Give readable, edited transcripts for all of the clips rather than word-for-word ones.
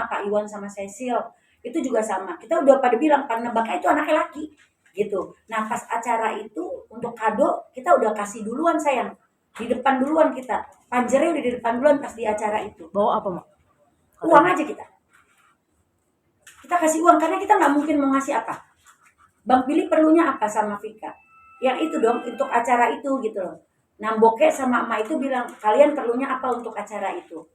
sama Kak Iwan sama Cecil itu juga sama, kita udah pada bilang karena nebaknya itu anaknya laki gitu. Nah pas acara itu untuk kado kita udah kasih duluan sayang, di depan duluan, kita panjernya udah di depan duluan pas di acara itu. Bawa apa mak? Uang aja kita kasih uang karena kita nggak mungkin mau ngasih apa. Bang Billy perlunya apa sama Vika, yang itu dong untuk acara itu gitu loh. Nah Boke sama emak itu bilang kalian perlunya apa untuk acara itu,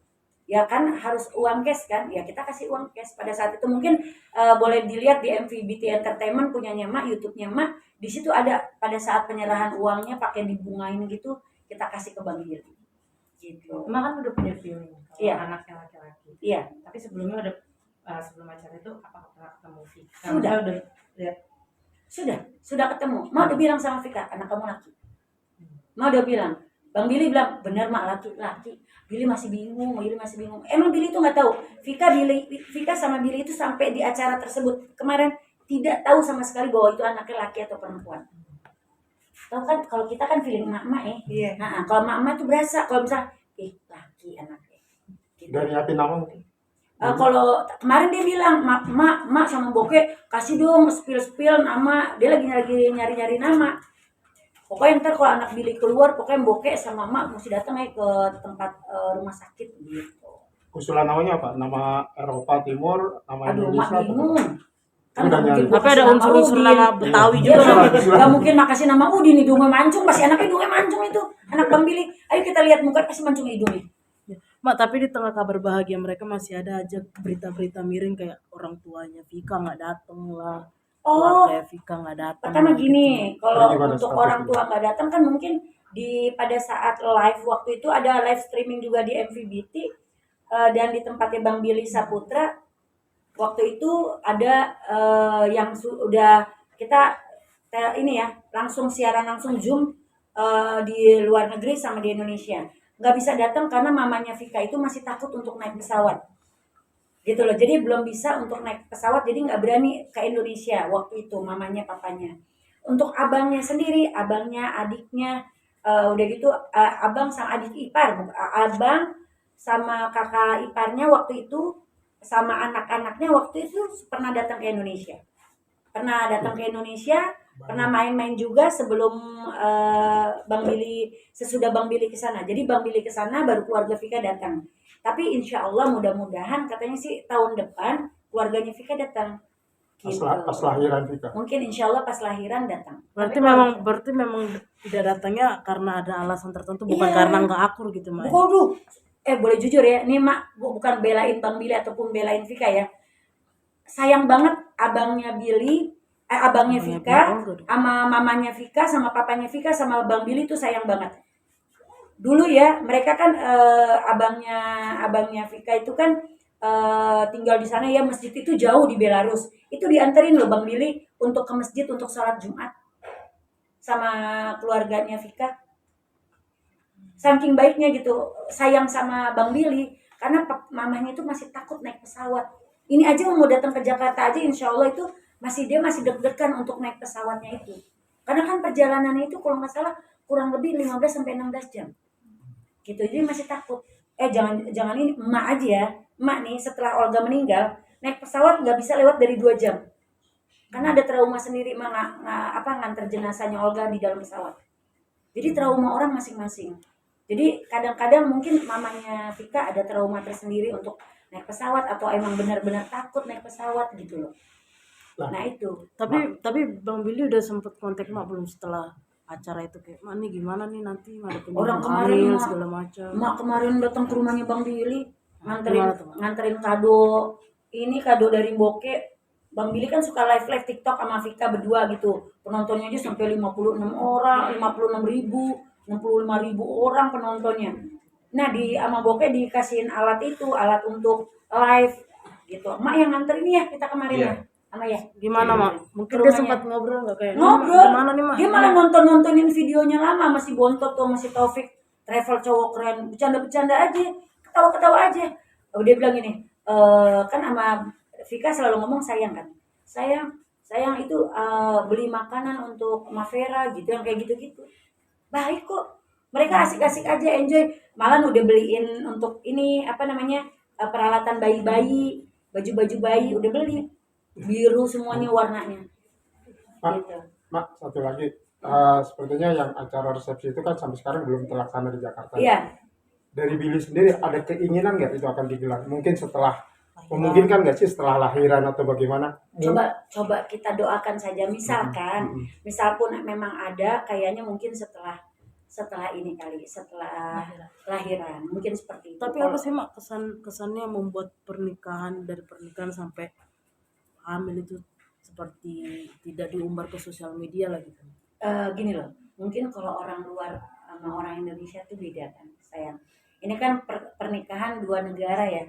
ya kan harus uang cash kan, ya kita kasih uang cash pada saat itu. Mungkin boleh dilihat di MVBT Entertainment punyanya Mak, YouTube-nya Mak, di situ ada pada saat penyerahan uangnya pakai dibungain gitu, kita kasih ke Bang Billy gitu. Mak kan udah punya feeling kalau Iya. anaknya laki-laki. Iya. Tapi sebelumnya udah sebelum acara itu apa pernah ketemu Vika? Sudah. Udah lihat. Sudah ketemu. Mak udah bilang sama Vika, anak kamu laki. Mak udah bilang. Bang Billy bilang, bener Mak, laki-laki. Billy masih bingung. Emang Billy itu nggak tahu. Vika sama Billy itu sampai di acara tersebut kemarin tidak tahu sama sekali bahwa itu anaknya laki atau perempuan. Tahu kan kalau kita kan feeling emak-emak Iya. Nah, kalau emak-emak tuh berasa kalau misalnya laki anaknya. Gitu. Dari hati nama mungkin. Kalau kemarin dia bilang, mak sama Boke kasih dong spill nama. Dia lagi nyari nama. Pokoknya ntar kalau anak Billy keluar, pokoknya Boke sama mak mesti datang ke tempat rumah sakit gitu. Usulan namanya apa? Nama Eropa Timur, nama Indonesia? Mak bingung. Kan Udah mungkin Tapi ada unsur-unsur nama Betawi juga. Gak mungkin mak kasih nama Udin hidungnya mancung, pasti anaknya hidungnya mancung itu. Anak Bang Billy. Ayo kita lihat muka pasti mancung hidungnya. Mak, tapi di tengah kabar bahagia mereka masih ada aja berita-berita miring kayak orang tuanya Vika nggak dateng lah. Kayak Vika nggak datang. Pertama gini, kalau Gimana untuk statusnya? orang tua nggak datang kan mungkin pada saat live waktu itu ada live streaming juga di MVBT dan di tempatnya Bang Billy Saputra. Waktu itu ada yang udah kita ini ya langsung siaran langsung Zoom di luar negeri sama di Indonesia. Nggak bisa datang karena mamanya Vika itu masih takut untuk naik pesawat gitu loh, jadi belum bisa untuk naik pesawat, jadi nggak berani ke Indonesia waktu itu mamanya papanya. Untuk abangnya sendiri, abangnya adiknya udah gitu abang sama adik ipar, abang sama kakak iparnya waktu itu sama anak-anaknya waktu itu pernah datang ke Indonesia, pernah main-main juga sebelum Bang Billy, sesudah Bang Billy ke sana. Jadi Bang Billy ke sana baru keluarga Vika datang. Tapi insya Allah mudah-mudahan katanya sih tahun depan keluarganya Vika datang. Gitu. Pas lahiran Vika. Mungkin insya Allah pas lahiran datang. Berarti memang tidak datangnya karena ada alasan tertentu, bukan Iya. karena nggak akur gitu Mak. Waduh, boleh jujur ya, ini Mak bukan belain Bang Billy ataupun belain Vika ya. Sayang banget abangnya Vika sama mamanya Vika sama papanya Vika sama Bang Billy tuh sayang banget. Dulu ya mereka kan abangnya Vika itu kan tinggal di sana ya, masjid itu jauh di Belarus. Itu dianterin loh Bang Billy untuk ke masjid untuk sholat Jumat sama keluarganya Vika. Saking baiknya gitu, sayang sama Bang Billy karena mamanya itu masih takut naik pesawat. Ini aja mau datang ke Jakarta aja insya Allah itu dia masih deg-degan untuk naik pesawatnya itu. Karena kan perjalanannya itu kalau nggak salah kurang lebih 15-16 jam. Gitu, jadi masih takut. Jangan ini emak aja ya. Emak nih setelah Olga meninggal, naik pesawat nggak bisa lewat dari 2 jam. Karena ada trauma sendiri nganter jenazahnya Olga di dalam pesawat. Jadi trauma orang masing-masing. Jadi kadang-kadang mungkin mamanya Vika ada trauma tersendiri untuk naik pesawat atau emang benar-benar takut naik pesawat gitu loh. Nah itu. Tapi Bang Billy udah sempet kontak Mak belum setelah acara itu, kayak Mak nih gimana nih nanti ngadepin Orang hamil kemarin segala macam. Mak kemarin datang ke rumahnya Bang Billy nganterin kado. Ini kado dari Boke. Bang Billy kan suka live TikTok sama Vika berdua gitu. Penontonnya aja sampai 56 orang, 65.000 orang penontonnya. Nah sama Boke dikasihin alat untuk live gitu. Mak yang nganterin ya kita kemarin ya. Sama ya. Gimana Mak? Mungkin dia sempat ngobrol nggak kayak? Ngobrol. Gimana nih Mak? Dia malah nontonin videonya lama, masih Bontot tuh, masih Taufik travel cowok keren, bercanda aja, ketawa aja. Dia bilang gini, kan sama Vika selalu ngomong sayang kan. Sayang itu beli makanan untuk Mavera gitu, yang kayak gitu-gitu. Baik kok. Mereka asik-asik aja, enjoy. Malah udah beliin untuk ini peralatan bayi-bayi. baju-baju bayi udah beli biru semuanya warnanya. Mak, Gitu. Mak, satu lagi. Sepertinya yang acara resepsi itu kan sampai sekarang belum terlaksana di Jakarta. Iya. Dari Billy sendiri ada keinginan nggak itu akan digelar? Mungkin setelah, memungkinkan nggak sih setelah lahiran atau bagaimana? Coba kita doakan saja. Misalkan, misal pun memang ada, kayaknya mungkin setelah ini kali, setelah lahiran, mungkin seperti itu. Tapi apa sih Mak kesannya membuat dari pernikahan sampai hamil itu seperti tidak diumbar ke sosial media lah gitu? Gini loh, mungkin kalau orang luar sama orang Indonesia tuh beda kan, sayang. Ini kan pernikahan dua negara ya.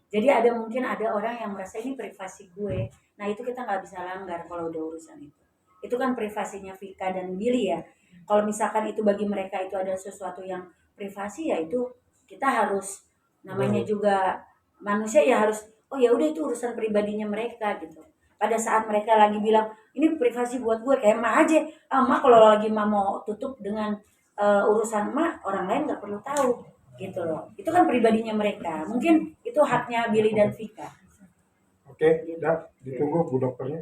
Jadi mungkin ada orang yang merasa ini privasi gue. Nah itu kita nggak bisa langgar kalau udah urusan itu. Itu kan privasinya Vika dan Billy ya. Kalau misalkan itu bagi mereka itu ada sesuatu yang privasi, ya itu kita harus, namanya juga manusia ya harus, oh ya udah itu urusan pribadinya mereka gitu. Pada saat mereka lagi bilang ini privasi buat gue, kayak emak aja, emak kalau lagi emak mau tutup dengan urusan emak, orang lain nggak perlu tahu gitu loh. Itu kan pribadinya mereka, mungkin itu haknya Billy dan Vika. Oke, dah ditunggu Bu Dokternya.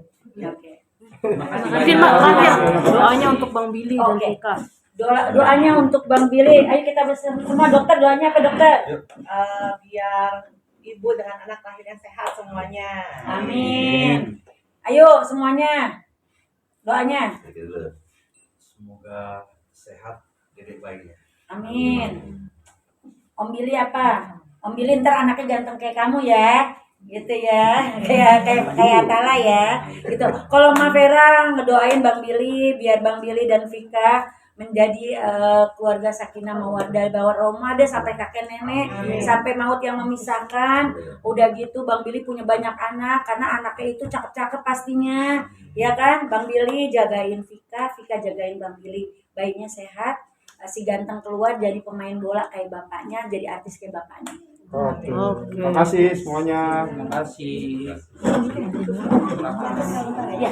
Oke. Nanti Mak terakhir doanya untuk Bang Billy dan Oke. Vika. Doanya untuk Bang Billy. Ayo kita bersama semua, dokter doanya apa dokter? Biar ibu dengan anak lahirnya sehat semuanya. Amin. Ayo semuanya doanya. Semoga sehat dedek bayinya. Amin. Om Billy apa? Om Billy ntar anaknya ganteng kayak kamu ya, gitu ya, kayak Tala ya, gitu. Kalau Ma Vera ngedoain Bang Billy biar Bang Billy dan Vika menjadi keluarga sakinah mawaddah warahmah deh sampai kakek nenek, sampai maut yang memisahkan. Udah gitu Bang Billy punya banyak anak karena anaknya itu cakep-cakep pastinya, ya kan? Bang Billy jagain Vika, Vika jagain Bang Billy, bayinya sehat, si ganteng keluar jadi pemain bola kayak bapaknya, jadi artis kayak bapaknya. Oke. Terima kasih semuanya. Terima kasih. Ya.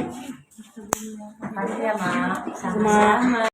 Makasih ya, Mak. Sama-sama.